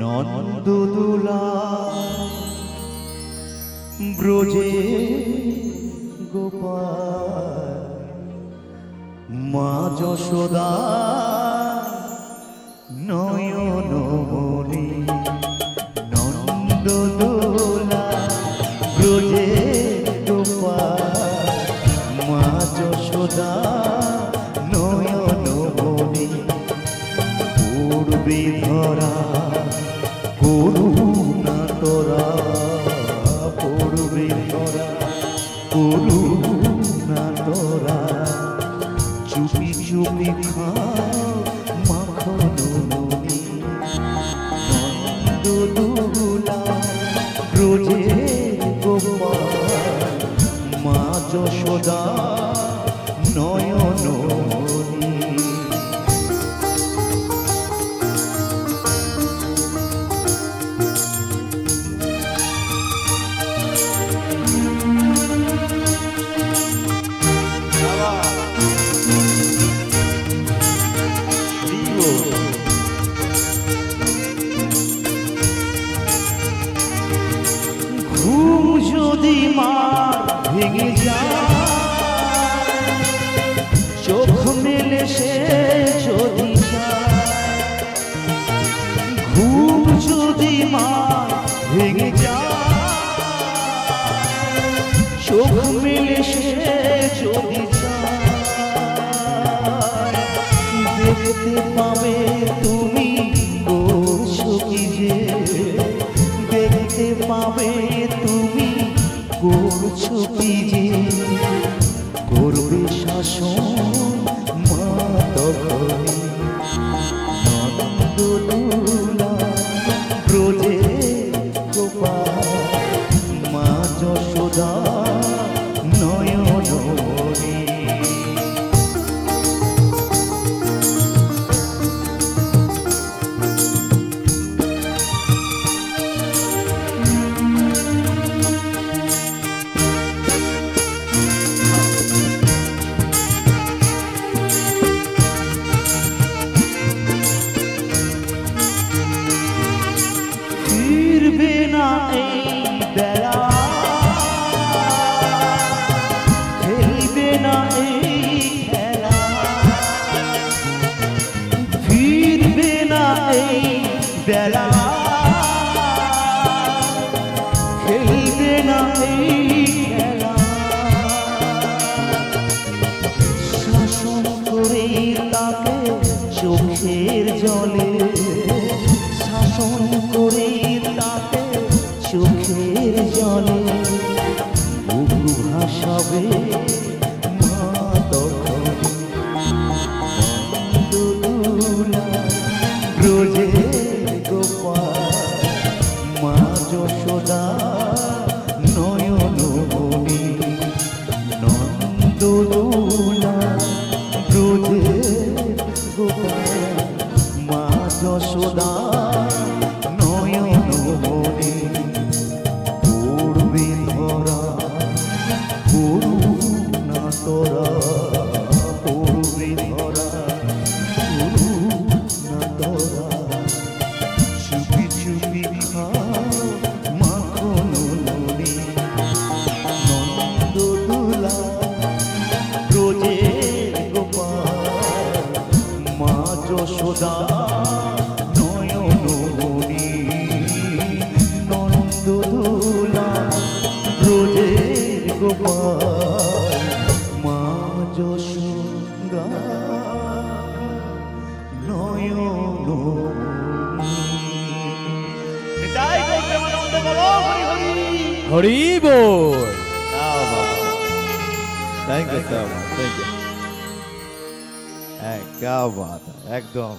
নন্দদোলা ব্রজে গোপাল মা যশোদা নয়নমণি নন্দদোলা ব্রজে গোপাল মা যশোদা নয়নমণি পূর্বে ধরা করুণা তোরা পূর্বে ধরা করুণা তোরা চুপি চুপি খাও মাখন ননি নন্দদোলা ব্রজে গোপাল মা যশোদা নয়নমণি। ঘুম যদি মার ভেঙে যায় চোখ মেলে সে যদি ঘুম যদি মার ভেঙে যায় চোখ মেলে সে যদি দেখতে পাবে তুমি করছো কি যে দেখতে পাবে তুমি করছো কি যে করবে শাসন মা তখনই নন্দদোলা ব্রজে গোপাল মা যশোদা নয়নমণি। ফিরবে না এই বেলা খেলবে না এই খেলা ফিরবে না এই বেলা খেলবে না এই খেলা শাসন করে তাকে চোখের জলে শাসন করে তাকে চোখের জলে বুকু ভাসাবে মা তখন নন্দদোলা ব্রজে গোপাল মা যশোদা নয়নমণি নন্দদোলা ব্রজে গোপাল মা যশোদা নয়নমণি পূর্বে ধরা করুণা তোরা পূর্বে ধরা করুণা তোরা চুপি চুপি খাও মাখন ননি নন্দদোলা ব্রজে গোপাল মা যশোদা নয়নমণি নন্দদোলা ব্রজে গোপাল মা যশোদা নয়নমণি। হরি বল। Thank you sir, thank you. क्या बात है एकदम।